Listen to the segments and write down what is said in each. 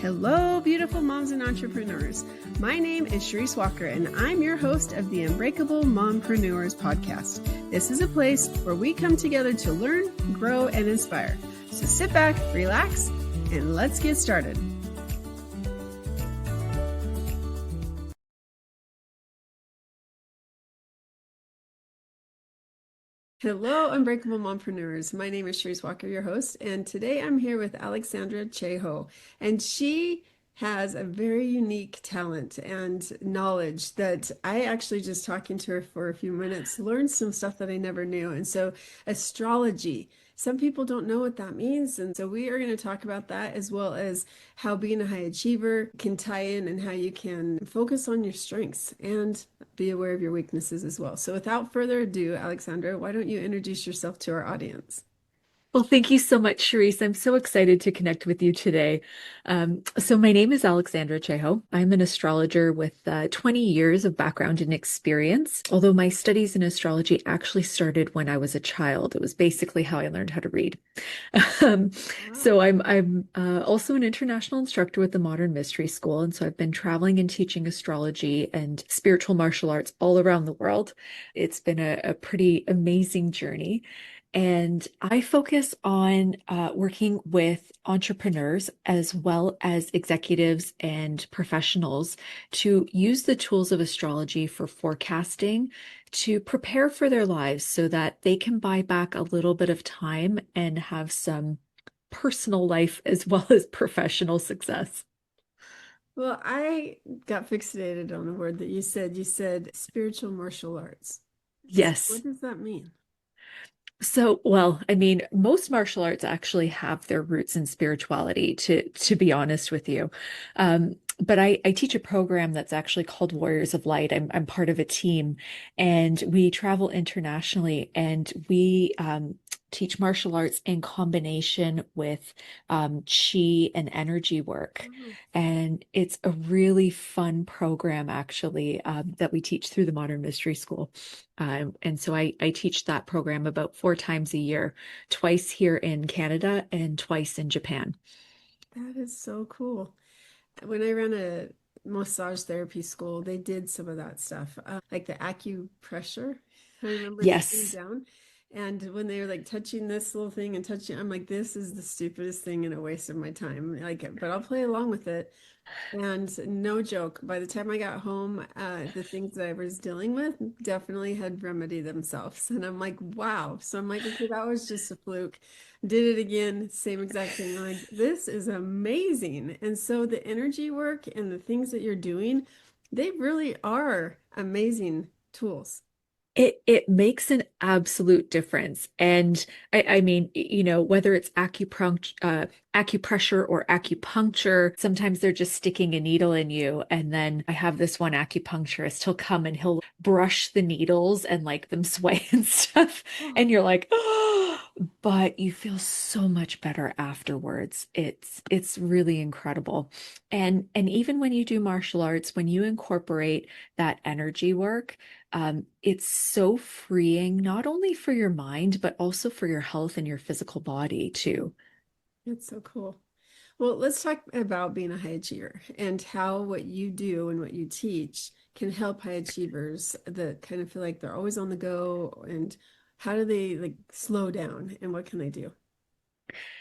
Hello, beautiful moms and entrepreneurs. My name is Charisse Walker, and I'm your host of the Unbreakable Mompreneurs podcast. This is a place where we come together to learn, grow, and inspire. So sit back, relax, and let's get started. Hello, Unbreakable Mompreneurs. My name is Charisse Walker, your host, and today I'm here with Alexandra Cheho, and she has a very unique talent and knowledge that I actually, just talking to her for a few minutes, learned some stuff that I never knew. And so astrology, some people don't know what that means. And so we are going to talk about that, as well as how being a high achiever can tie in and how you can focus on your strengths and be aware of your weaknesses as well. So without further ado, Alexandra, why don't you introduce yourself to our audience? Well, thank you so much, Charisse. I'm so excited to connect with you today. So my name is Alexandra Cheho. I'm an astrologer with 20 years of background and experience, although my studies in astrology actually started when I was a child. It was basically how I learned how to read. Um, Wow. so I'm also an international instructor with the Modern Mystery School, and so I've been traveling and teaching astrology and spiritual martial arts all around the world. It's been a pretty amazing journey. And I focus on working with entrepreneurs as well as executives and professionals to use the tools of astrology for forecasting to prepare for their lives so that they can buy back a little bit of time and have some personal life as well as professional success. Well, I got fixated on a word that you said. You said spiritual martial arts. Yes. What does that mean? So, well, I mean, most martial arts actually have their roots in spirituality, to be honest with you. But I teach a program that's actually called Warriors of Light. I'm part of a team, and we travel internationally, and we teach martial arts in combination with chi and energy work. Oh, And it's a really fun program, actually, that we teach through the Modern Mystery School. And so I teach that program about 4 times a year, twice here in Canada and twice in Japan. that is so cool. When I ran a massage therapy school, they did some of that stuff, like the acupressure. I remember sitting Yes. down, and when they were like touching this little thing and touching, I'm like, this is the stupidest thing and a waste of my time. Like, but I'll play along with it. And no joke, by the time I got home, the things that I was dealing with definitely had remedied themselves. And I'm like, wow. So I'm like, okay, that was just a fluke. Did it again, same exact thing. I'm like, this is amazing. And so the energy work and the things that you're doing, they really are amazing tools. It makes an absolute difference. And I mean, whether it's acupressure or acupuncture, sometimes they're just sticking a needle in you. And then I have this one acupuncturist, he'll come and he'll brush the needles and like them sway and stuff. Oh, And you're like, oh, but you feel so much better afterwards. It's really incredible. And even when you do martial arts, when you incorporate that energy work, it's so freeing, not only for your mind, but also for your health and your physical body too. it's so cool. Well, let's talk about being a high achiever and how what you do and what you teach can help high achievers that kind of feel like they're always on the go, and how do they like slow down and what can they do?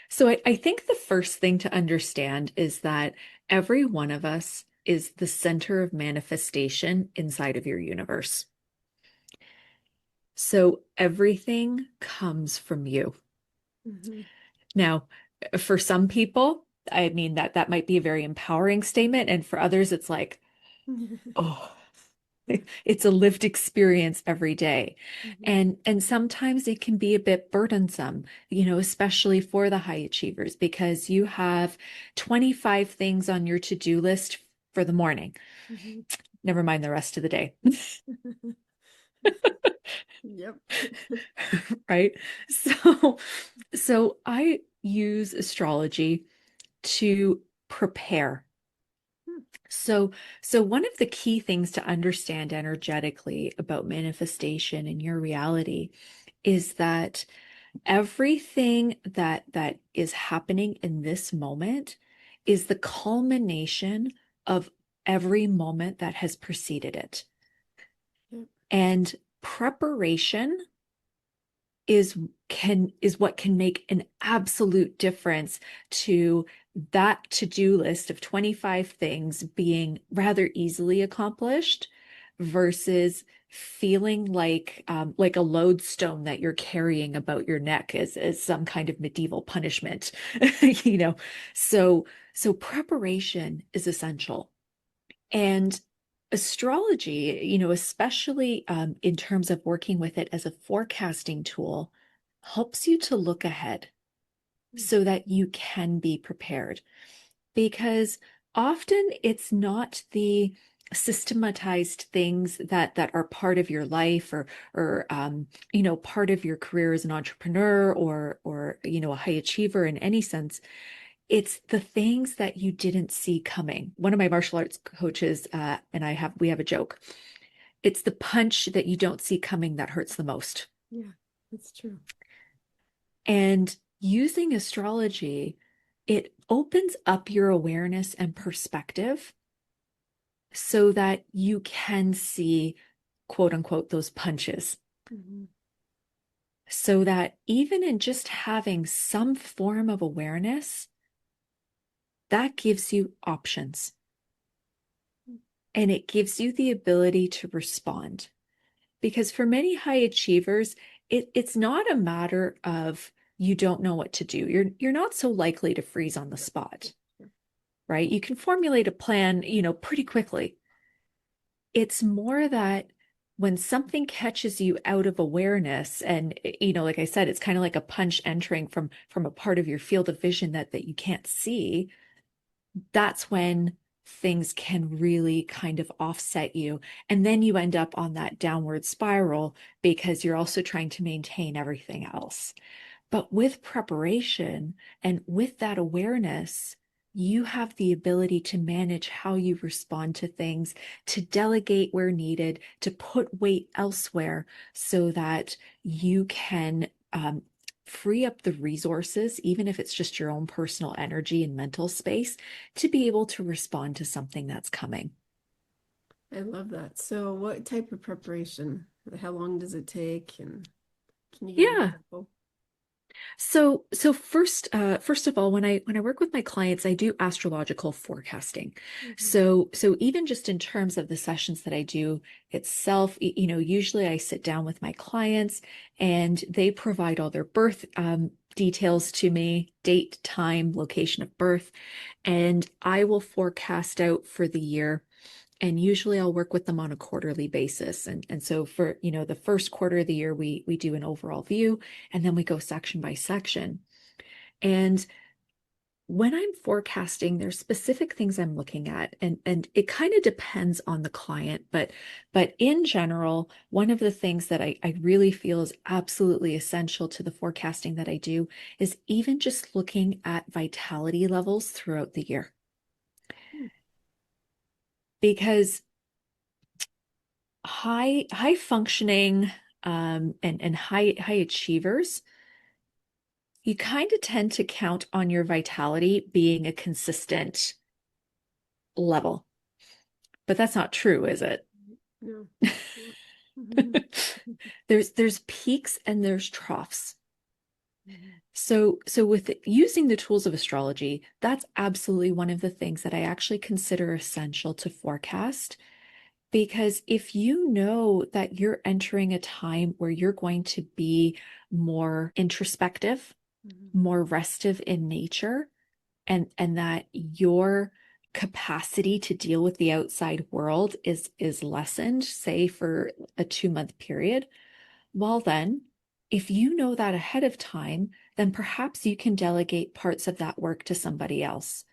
So I think the first thing to understand is that every one of us is the center of manifestation inside of your universe. So everything comes from you. Mhm. Now, for some people, I mean that might be a very empowering statement, and for others, it's like, oh, it's a lived experience every day. Mhm. And sometimes it can be a bit burdensome, especially for the high achievers, because you have 25 things on your to-do list for the morning. Mhm. Never mind the rest of the day. Yep. Right? So I use astrology to prepare. Hmm. So, so one of the key things to understand energetically about manifestation in your reality is that everything that is happening in this moment is the culmination of every moment that has preceded it. Yep. And preparation is what can make an absolute difference to that to-do list of 25 things being rather easily accomplished versus feeling like a lodestone that you're carrying about your neck as some kind of medieval punishment. you know so preparation is essential. And astrology, especially in terms of working with it as a forecasting tool, helps you to look ahead so that you can be prepared. Because often it's not the systematized things that are part of your life or part of your career as an entrepreneur or a high achiever in any sense. It's the things that you didn't see coming. One of my martial arts coaches and we have a joke. It's the punch that you don't see coming that hurts the most. Yeah, that's true. And using astrology, it opens up your awareness and perspective so that you can see, quote unquote, those punches. Mm-hmm. So that even in just having some form of awareness, that gives you options. And it gives you the ability to respond. Because for many high achievers, it's not a matter of you don't know what to do. You're not so likely to freeze on the spot, right? You can formulate a plan, pretty quickly. It's more that when something catches you out of awareness, and like I said, it's kind of like a punch entering from a part of your field of vision that you can't see. That's when things can really kind of offset you. And then you end up on that downward spiral because you're also trying to maintain everything else. But with preparation and with that awareness, you have the ability to manage how you respond to things, to delegate where needed, to put weight elsewhere so that you can free up the resources, even if it's just your own personal energy and mental space, to be able to respond to something that's coming. I love that. So, what type of preparation? How long does it take? And can you give an Yeah. example? So first of all, when I work with my clients, I do astrological forecasting. Mm-hmm. So even just in terms of the sessions that I do itself, usually I sit down with my clients and they provide all their birth details to me, date, time, location of birth, and I will forecast out for the year. And usually I'll work with them on a quarterly basis. And so for, the first quarter of the year, we do an overall view and then we go section by section. And when I'm forecasting, there's specific things I'm looking at, and it kind of depends on the client, but in general, one of the things that I really feel is absolutely essential to the forecasting that I do is even just looking at vitality levels throughout the year. Because high functioning and high achievers, you kind of tend to count on your vitality being a consistent level. But that's not true, is it? No. Yeah. Mm-hmm. There's peaks and there's troughs. Mm-hmm. So with using the tools of astrology, that's absolutely one of the things that I actually consider essential to forecast. Because if you know that you're entering a time where you're going to be more introspective, Mm-hmm. more restive in nature, and that your capacity to deal with the outside world is lessened, say for a 2-month period, well then, if you know that ahead of time, then perhaps you can delegate parts of that work to somebody else.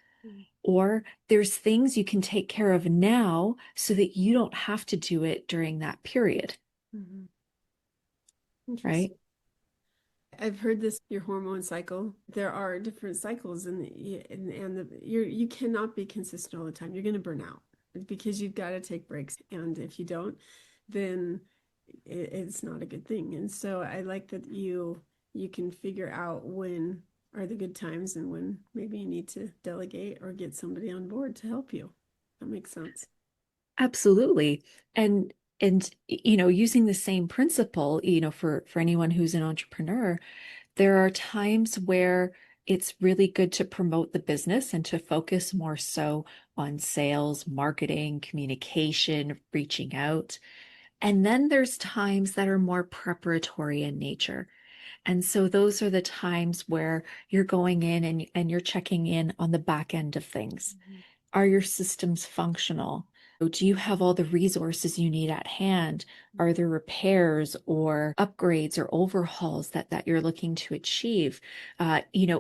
Or there's things you can take care of now so that you don't have to do it during that period, Mm-hmm. right? Interesting. I've heard this, your hormone cycle. There are different cycles you cannot be consistent all the time. You're going to burn out because you've got to take breaks. And if you don't, then it's not a good thing. And so I like that you can figure out when are the good times and when maybe you need to delegate or get somebody on board to help you. That makes sense. Absolutely. And using the same principle, for anyone who's an entrepreneur, there are times where it's really good to promote the business and to focus more so on sales, marketing, communication, reaching out. And then there's times that are more preparatory in nature. And so those are the times where you're going in and you're checking in on the back end of things. Mhm. Are your systems functional? Do you have all the resources you need at hand? Are there repairs or upgrades or overhauls that you're looking to achieve?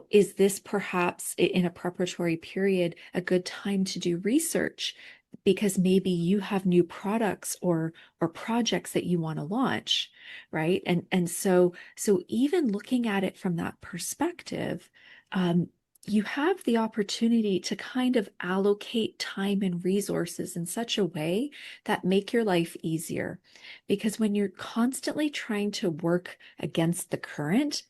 Is this perhaps in a preparatory period a good time to do research? Because maybe you have new products or projects that you want to launch, right? And so even looking at it from that perspective, um, you have the opportunity to kind of allocate time and resources in such a way that make your life easier. Because when you're constantly trying to work against the current,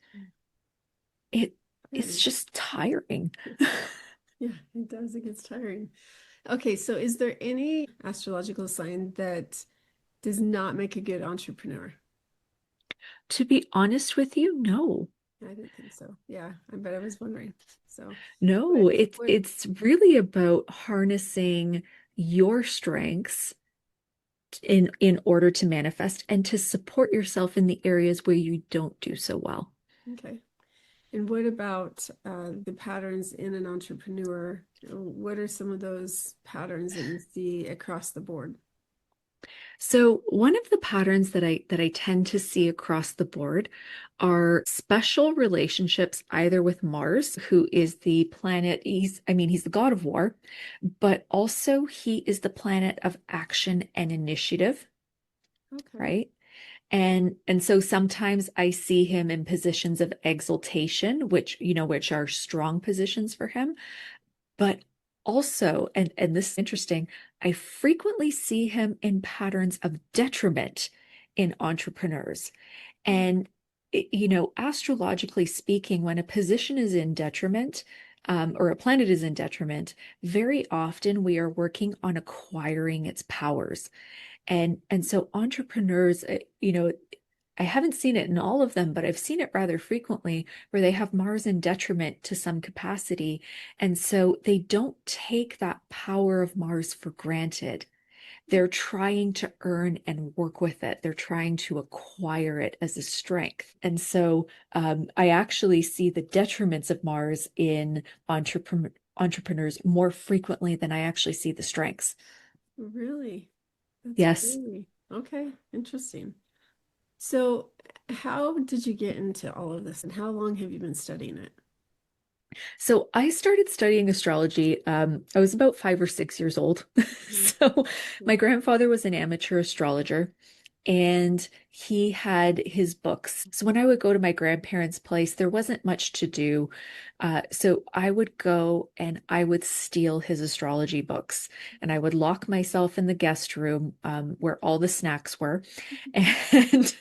it it's Tiring. just tiring. Yeah, it does. It gets tiring. Okay, so is there any astrological sign that does not make a good entrepreneur? To be honest with you, no. I didn't think so. Yeah, I bet I was wondering. So, No, what it's what it's really about harnessing your strengths in order to manifest and to support yourself in the areas where you don't do so well. okay. And what about the patterns in an entrepreneur? What are some of those patterns that you see across the board? So one of the patterns that I tend to see across the board are special relationships either with Mars, who is the planet, he's the god of war, but also he is the planet of action and initiative, Okay. right? And so sometimes I see him in positions of exaltation, which are strong positions for him. But also, and this is interesting, I frequently see him in patterns of detriment in entrepreneurs. Hmm. And, astrologically speaking, when a position is in detriment, or a planet is in detriment, very often we are working on acquiring its powers. And so entrepreneurs, I haven't seen it in all of them, but I've seen it rather frequently where they have Mars in detriment to some capacity. And so they don't take that power of Mars for granted. They're trying to earn and work with it. They're trying to acquire it as a strength. And so I actually see the detriments of Mars in entrepreneurs more frequently than I actually see the strengths. Really? That's Yes. crazy. Okay, interesting. So, how did you get into all of this and how long have you been studying it? So I started studying astrology. I was about 5 or 6 years old. Mhm. So Yeah. my grandfather was an amateur astrologer and he had his books. So when I would go to my grandparents' place, there wasn't much to do. So I would go and I would steal his astrology books and I would lock myself in the guest room where all the snacks were. And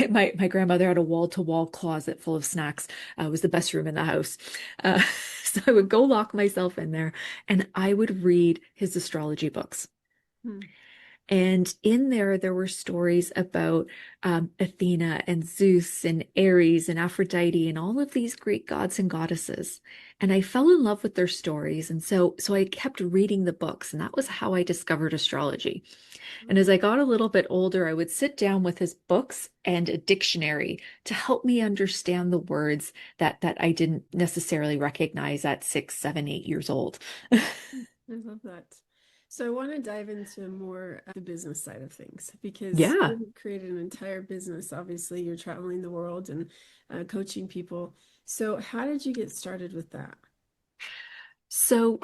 my grandmother had a wall-to-wall closet full of snacks. It was the best room in the house. Uh, so I would go lock myself in there and I would read his astrology books. Hmm. And in there were stories about Athena and Zeus and Ares and Aphrodite and all of these Greek gods and goddesses. And I fell in love with their stories. And so I kept reading the books, and that was how I discovered astrology. And as Oh, I got a little bit older, I would sit down with his books and a dictionary to help me understand the words that I didn't necessarily recognize at 6, 7, 8 years old. I love that. So I want to dive into more the business side of things because Yeah. you've created an entire business. Obviously, you're traveling the world and coaching people. So how did you get started with that? So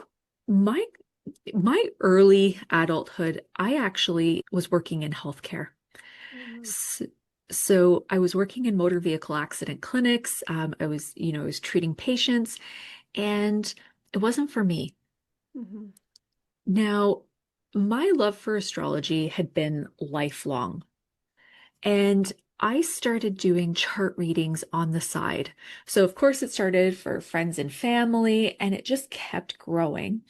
my my early adulthood, I actually was working in healthcare. Oh, wow. So, so I was working in motor vehicle accident clinics. I was treating patients, and it wasn't for me. Hmm. Now, my love for astrology had been lifelong. And I started doing chart readings on the side. So, of course, it started for friends and family, and it just kept growing.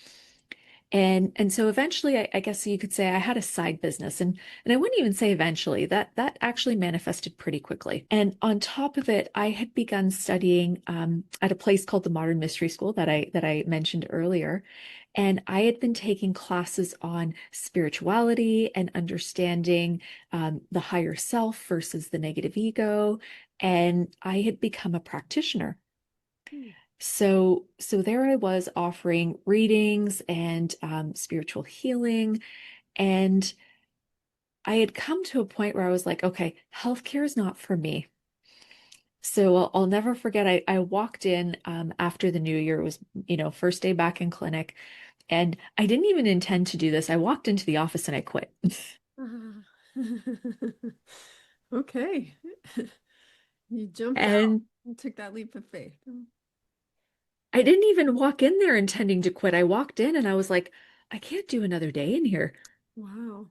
And so eventually, I guess you could say I had a side business, and I wouldn't even say eventually. That actually manifested pretty quickly. And on top of it, I had begun studying at a place called the Modern Mystery School that I mentioned earlier, and I had been taking classes on spirituality and understanding the higher self versus the negative ego, and I had become a practitioner. Hmm. So there I was offering readings and spiritual healing. And I had come to a point where I was like, okay, healthcare is not for me. So I'll never forget, I walked in after the new year. It was, first day back in clinic. And I didn't even intend to do this. I walked into the office and I quit. Okay. You jumped out And and took that leap of faith. I didn't even walk in there intending to quit. I walked in and I was like, I can't do another day in here. Wow.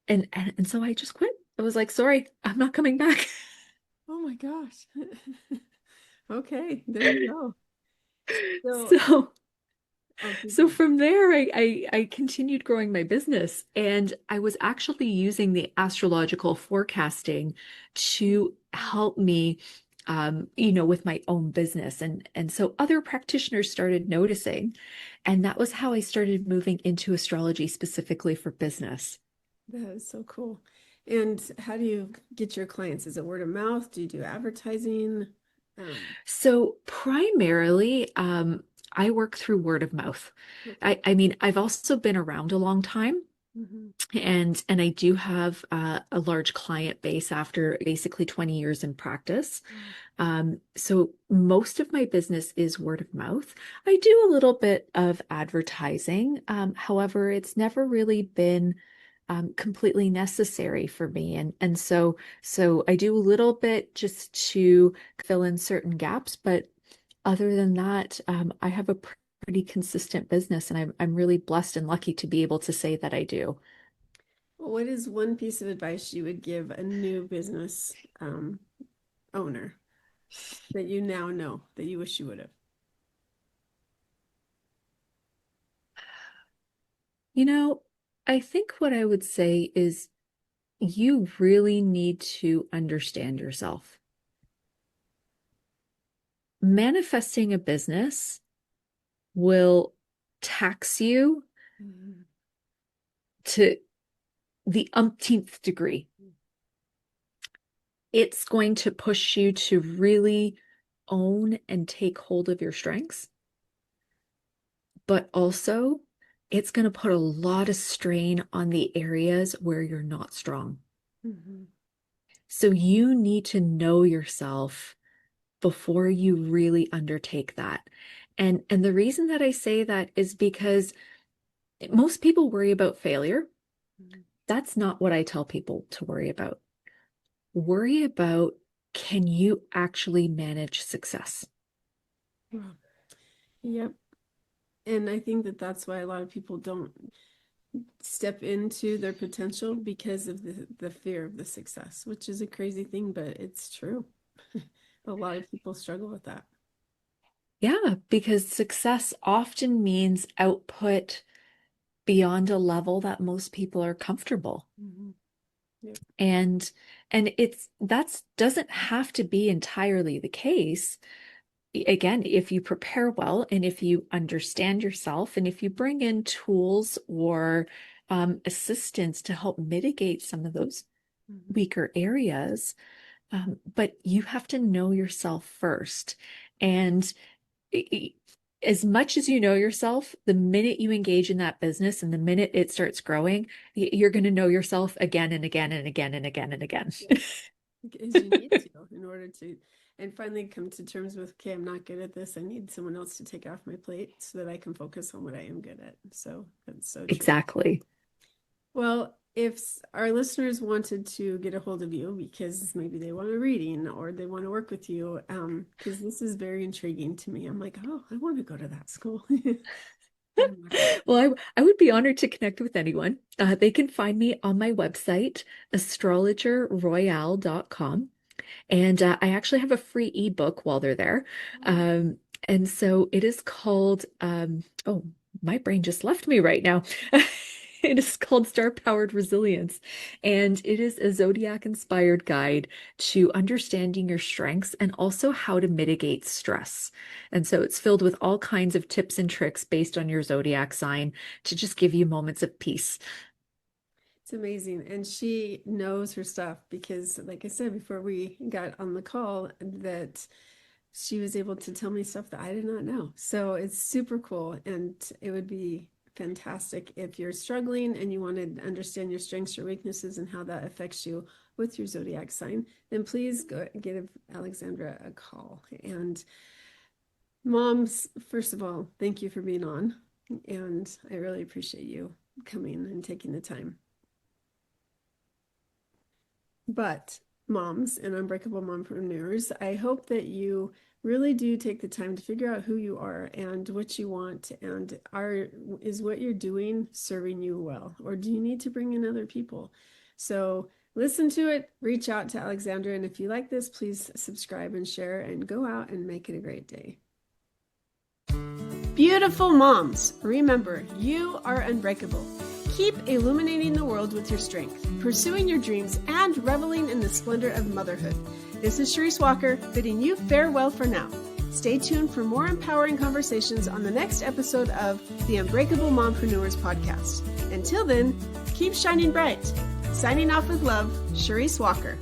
And so I just quit. I was like, sorry, I'm not coming back. Oh my gosh. Okay, there you go. So, So oh, keep so going. from there I continued growing my business, and I was actually using the astrological forecasting to help me with my own business. And so other practitioners started noticing, and that was how I started moving into astrology specifically for business. That is so cool. And how do you get your clients? Is it word of mouth? Do you do advertising? Um, So primarily, I work through word of mouth. okay. I mean, I've also been around a long time, Hmm. and I do have a large client base after basically 20 years in practice. Wow. So most of my business is word of mouth. I do a little bit of advertising. However, it's never really been completely necessary for me. And so I do a little bit just to fill in certain gaps, but other than that, I have a pretty consistent business, and I'm really blessed and lucky to be able to say that I do. Well, what is one piece of advice you would give a new business owner that you now know that you wish you would have? You know, I think what I would say is you really need to understand yourself. Manifesting a business will tax you Mhm. to the umpteenth degree. It's going to push you to really own and take hold of your strengths, but also it's going to put a lot of strain on the areas where you're not strong. Mhm. So you need to know yourself before you really undertake that. And the reason that I say that is because most people worry about failure. Mhm. That's not what I tell people to worry about. Worry about, can you actually manage success? Wow. Yep. And I think that that's why a lot of people don't step into their potential because of the fear of the success, which is a crazy thing, but it's true. A lot of people struggle with that. Yeah, because success often means output beyond a level that most people are comfortable. Mhm. Yep. And and it's that's doesn't have to be entirely the case. Again, if you prepare well and if you understand yourself and if you bring in tools or assistance to help mitigate some of those Mhm. weaker areas, but you have to know yourself first. And as much as you know yourself, the minute you engage in that business and the minute it starts growing, you're going to know yourself again and again and again and again and again. Yeah. Because you need to in order to, and finally come to terms with, okay, I'm not good at this. I need someone else to take it off my plate so that I can focus on what I am good at. So that's so true. Exactly. Well, if our listeners wanted to get a hold of you because maybe they want a reading or they want to work with you, because this is very intriguing to me. I'm like, oh, I want to go to that school. Wonderful. Well, I would be honored to connect with anyone. They can find me on my website, astrologerroyale.com. And I actually have a free ebook while they're there. Um, and so it is called, oh, my brain just left me right now. It is called Star Powered Resilience. And it is a zodiac inspired guide to understanding your strengths and also how to mitigate stress. And so it's filled with all kinds of tips and tricks based on your zodiac sign to just give you moments of peace. It's amazing. And she knows her stuff because, like I said before we got on the call, that she was able to tell me stuff that I did not know. So it's super cool. And it would be fantastic if you're struggling and you want to understand your strengths, your weaknesses, and how that affects you with your zodiac sign, then please go give Alexandra a call. And moms, first of all, thank you for being on. And I really appreciate you coming and taking the time. But moms and Unbreakable Mompreneurs, I hope that you really do take the time to figure out who you are and what you want, and is what you're doing serving you well, or do you need to bring in other people? So listen to it, reach out to Alexandra, and if you like this, please subscribe and share, and go out and make it a great day. Beautiful moms, remember, you are unbreakable. Keep illuminating the world with your strength, pursuing your dreams, and reveling in the splendor of motherhood. This is Charisse Walker, bidding you farewell for now. Stay tuned for more empowering conversations on the next episode of the Unbreakable Mompreneurs podcast. Until then, keep shining bright. Signing off with love, Charisse Walker.